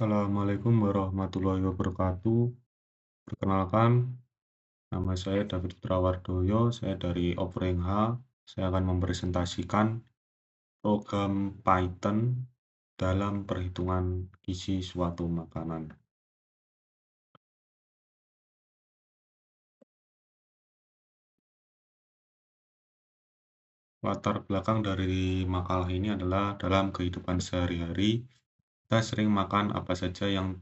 Assalamualaikum warahmatullahi wabarakatuh. Perkenalkan, nama saya David Prawardoyo, saya dari Offering H. Saya akan mempresentasikan program Python dalam perhitungan gizi suatu makanan. Latar belakang dari makalah ini adalah dalam kehidupan sehari-hari, kita sering makan apa saja yang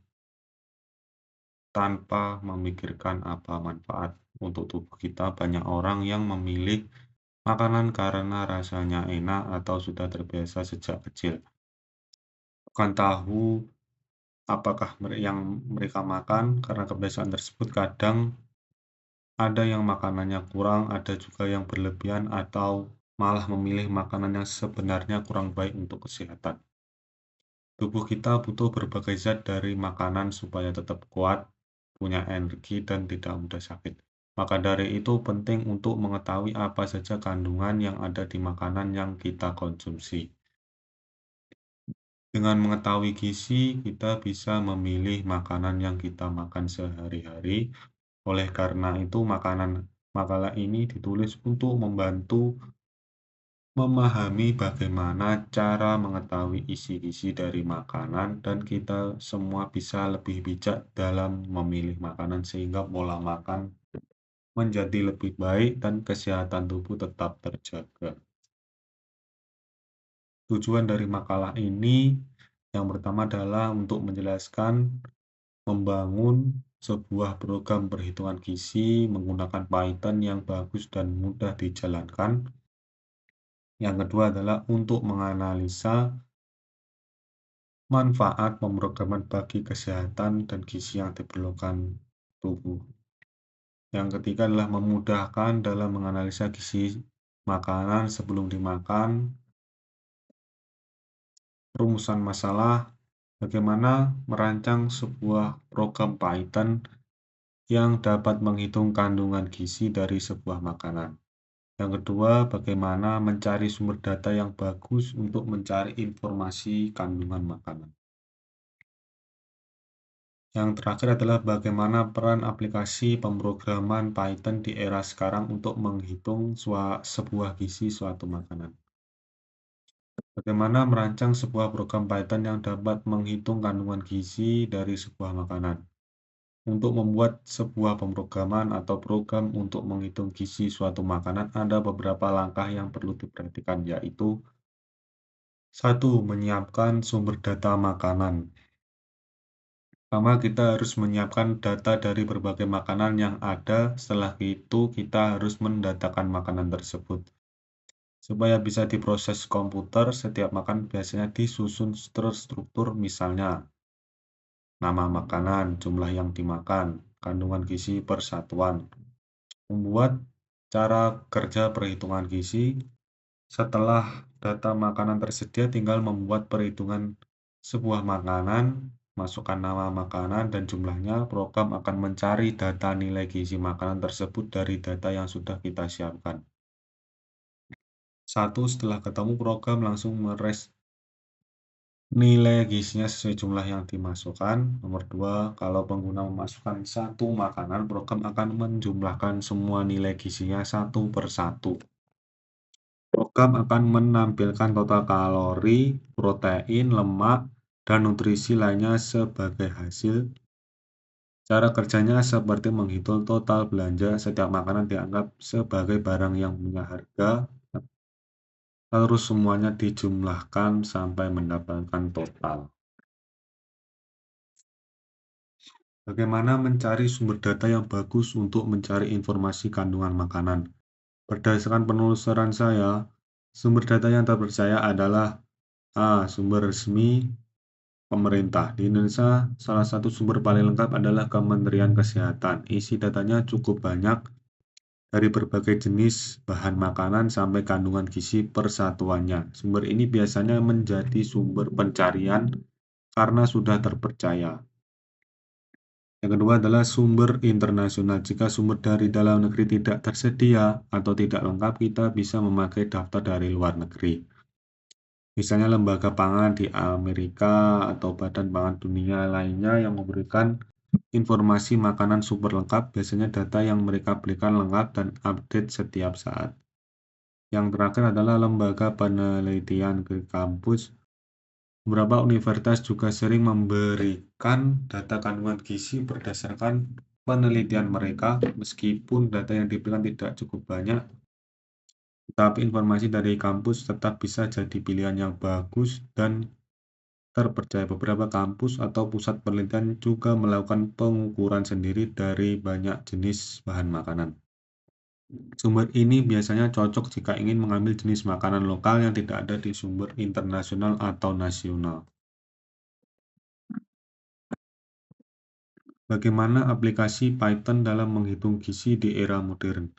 tanpa memikirkan apa manfaat untuk tubuh kita. Banyak orang yang memilih makanan karena rasanya enak atau sudah terbiasa sejak kecil. Bukan tahu apakah yang mereka makan, karena kebiasaan tersebut kadang ada yang makanannya kurang, ada juga yang berlebihan, atau malah memilih makanan yang sebenarnya kurang baik untuk kesehatan. Tubuh kita butuh berbagai zat dari makanan supaya tetap kuat, punya energi, dan tidak mudah sakit. Maka dari itu penting untuk mengetahui apa saja kandungan yang ada di makanan yang kita konsumsi. Dengan mengetahui gizi, kita bisa memilih makanan yang kita makan sehari-hari. Oleh karena itu, makalah ini ditulis untuk membantu memahami bagaimana cara mengetahui isi gizi dari makanan, dan kita semua bisa lebih bijak dalam memilih makanan sehingga pola makan menjadi lebih baik dan kesehatan tubuh tetap terjaga. Tujuan dari makalah ini yang pertama adalah untuk menjelaskan membangun sebuah program perhitungan gizi menggunakan Python yang bagus dan mudah dijalankan. Yang kedua adalah untuk menganalisa manfaat pemrograman bagi kesehatan dan gizi yang diperlukan tubuh. Yang ketiga adalah memudahkan dalam menganalisa gizi makanan sebelum dimakan. Rumusan masalah, bagaimana merancang sebuah program Python yang dapat menghitung kandungan gizi dari sebuah makanan. Yang kedua, bagaimana mencari sumber data yang bagus untuk mencari informasi kandungan makanan. Yang terakhir adalah bagaimana peran aplikasi pemrograman Python di era sekarang untuk menghitung sebuah gizi suatu makanan. Bagaimana merancang sebuah program Python yang dapat menghitung kandungan gizi dari sebuah makanan. Untuk membuat sebuah pemrograman atau program untuk menghitung gizi suatu makanan, ada beberapa langkah yang perlu diperhatikan, yaitu 1. Menyiapkan sumber data makanan. Pertama, kita harus menyiapkan data dari berbagai makanan yang ada. Setelah itu, kita harus mendatakan makanan tersebut. Supaya bisa diproses komputer, setiap makanan biasanya disusun terstruktur, misalnya nama makanan, jumlah yang dimakan, kandungan gizi per satuan. Membuat cara kerja perhitungan gizi. Setelah data makanan tersedia, tinggal membuat perhitungan sebuah makanan, masukkan nama makanan dan jumlahnya. Program akan mencari data nilai gizi makanan tersebut dari data yang sudah kita siapkan. 1. Setelah ketemu, program langsung nilai gizinya sesuai jumlah yang dimasukkan. Nomor 2, kalau pengguna memasukkan satu makanan, program akan menjumlahkan semua nilai gizinya satu per satu. Program akan menampilkan total kalori, protein, lemak, dan nutrisi lainnya sebagai hasil. Cara kerjanya seperti menghitung total belanja. Setiap makanan dianggap sebagai barang yang punya harga, terus semuanya dijumlahkan sampai mendapatkan total. Bagaimana mencari sumber data yang bagus untuk mencari informasi kandungan makanan? Berdasarkan penelusuran saya, sumber data yang terpercaya adalah A. Sumber resmi pemerintah. Di Indonesia, salah satu sumber paling lengkap adalah Kementerian Kesehatan. Isi datanya cukup banyak, dari berbagai jenis bahan makanan sampai kandungan gizi per satuannya. Sumber ini biasanya menjadi sumber pencarian karena sudah terpercaya. Yang kedua adalah sumber internasional. Jika sumber dari dalam negeri tidak tersedia atau tidak lengkap, kita bisa memakai daftar dari luar negeri. Misalnya lembaga pangan di Amerika atau Badan Pangan Dunia lainnya yang memberikan informasi makanan super lengkap, biasanya data yang mereka berikan lengkap dan update setiap saat. Yang terakhir adalah lembaga penelitian ke kampus. Beberapa universitas juga sering memberikan data kandungan gizi berdasarkan penelitian mereka, meskipun data yang diberikan tidak cukup banyak, tetapi informasi dari kampus tetap bisa jadi pilihan yang bagus dan terpercaya. Beberapa kampus atau pusat penelitian juga melakukan pengukuran sendiri dari banyak jenis bahan makanan. Sumber ini biasanya cocok jika ingin mengambil jenis makanan lokal yang tidak ada di sumber internasional atau nasional. Bagaimana aplikasi Python dalam menghitung gizi di era modern?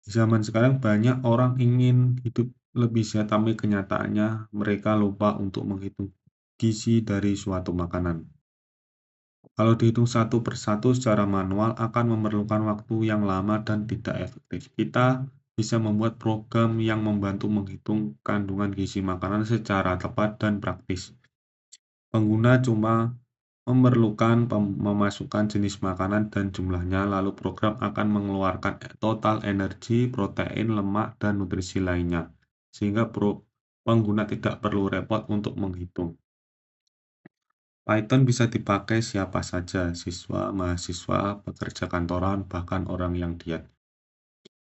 Di zaman sekarang banyak orang ingin hidup lebih sehat, tapi kenyataannya mereka lupa untuk menghitung gizi dari suatu makanan. Kalau dihitung satu persatu secara manual akan memerlukan waktu yang lama dan tidak efektif. Kita bisa membuat program yang membantu menghitung kandungan gizi makanan secara tepat dan praktis. Pengguna cuma memerlukan memasukkan jenis makanan dan jumlahnya, lalu program akan mengeluarkan total energi, protein, lemak, dan nutrisi lainnya, sehingga pengguna tidak perlu repot untuk menghitung. Python bisa dipakai siapa saja, siswa, mahasiswa, pekerja kantoran, bahkan orang yang diet.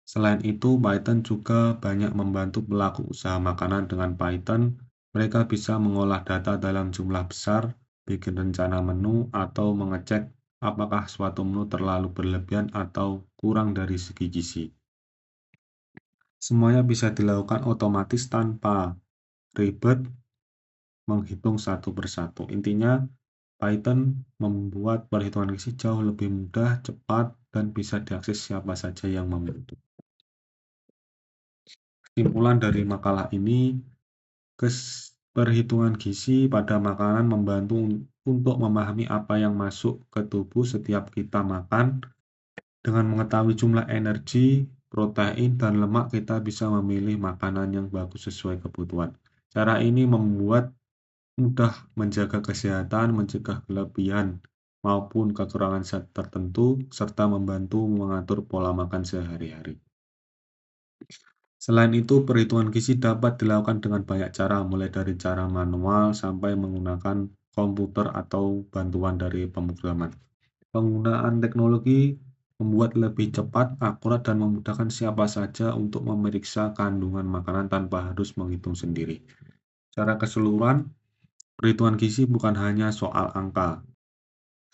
Selain itu, Python juga banyak membantu pelaku usaha makanan. Dengan Python, mereka bisa mengolah data dalam jumlah besar, bikin rencana menu, atau mengecek apakah suatu menu terlalu berlebihan atau kurang dari segi gizi. Semuanya bisa dilakukan otomatis tanpa ribet menghitung satu persatu. Intinya, Python membuat perhitungan gizi jauh lebih mudah, cepat, dan bisa diakses siapa saja yang membutuhkan. Kesimpulan dari makalah ini, perhitungan gizi pada makanan membantu untuk memahami apa yang masuk ke tubuh setiap kita makan. Dengan mengetahui jumlah energi, protein, dan lemak, kita bisa memilih makanan yang bagus sesuai kebutuhan. Cara ini membuat mudah menjaga kesehatan, mencegah kelebihan maupun kekurangan zat tertentu, serta membantu mengatur pola makan sehari-hari. Selain itu, perhitungan gizi dapat dilakukan dengan banyak cara, mulai dari cara manual sampai menggunakan komputer atau bantuan dari pemrograman. Penggunaan teknologi membuat lebih cepat, akurat, dan memudahkan siapa saja untuk memeriksa kandungan makanan tanpa harus menghitung sendiri. Secara keseluruhan, perhitungan gizi bukan hanya soal angka,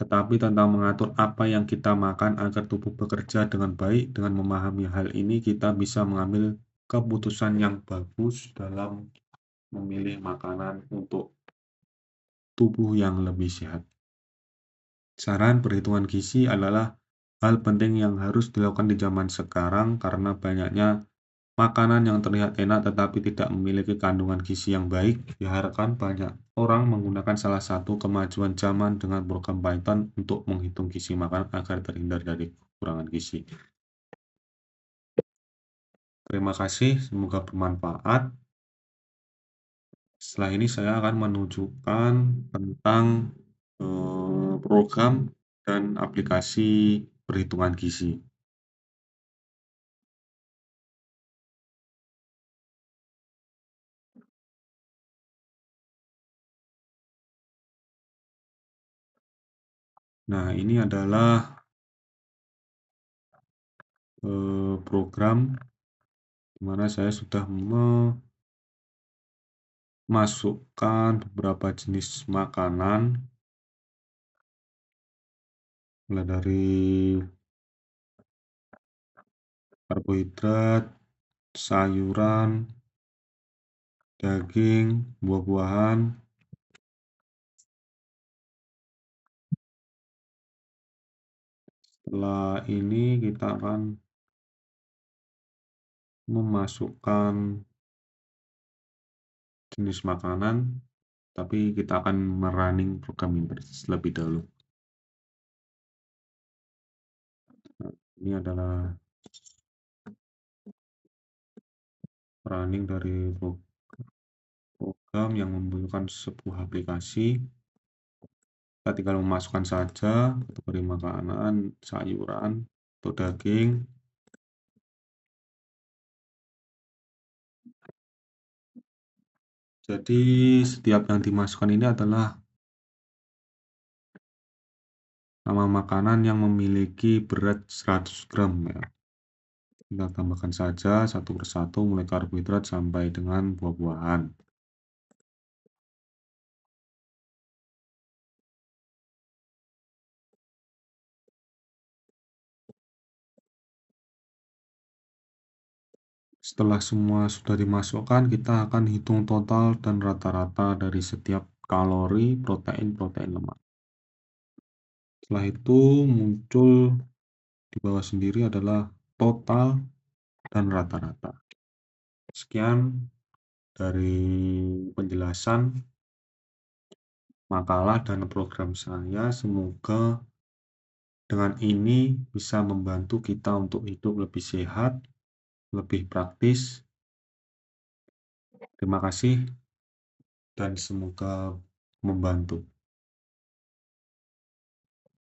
tetapi tentang mengatur apa yang kita makan agar tubuh bekerja dengan baik. Dengan memahami hal ini, kita bisa mengambil keputusan yang bagus dalam memilih makanan untuk tubuh yang lebih sehat. Saran perhitungan gizi adalah hal penting yang harus dilakukan di zaman sekarang karena banyaknya makanan yang terlihat enak tetapi tidak memiliki kandungan gizi yang baik. Diharapkan banyak orang menggunakan salah satu kemajuan zaman dengan program Python untuk menghitung gizi makanan agar terhindar dari kekurangan gizi. Terima kasih, semoga bermanfaat. Setelah ini saya akan menunjukkan tentang program dan aplikasi perhitungan gizi. Nah, ini adalah program di mana saya sudah memasukkan beberapa jenis makanan, mulai dari karbohidrat, sayuran, daging, buah-buahan. Setelah ini kita akan memasukkan jenis makanan, tapi kita akan merunning program ini terlebih dahulu. Nah, ini adalah running dari program yang membutuhkan sebuah aplikasi. Kita tinggal memasukkan saja kategori makanan, sayuran, atau daging. Jadi setiap yang dimasukkan ini adalah nama makanan yang memiliki berat 100 gram ya. Kita tambahkan saja satu persatu mulai karbohidrat sampai dengan buah-buahan. Setelah semua sudah dimasukkan, kita akan hitung total dan rata-rata dari setiap kalori, protein lemak. Setelah itu muncul di bawah sendiri adalah total dan rata-rata. Sekian dari penjelasan makalah dan program saya. Semoga dengan ini bisa membantu kita untuk hidup lebih sehat, lebih praktis. Terima kasih dan semoga membantu.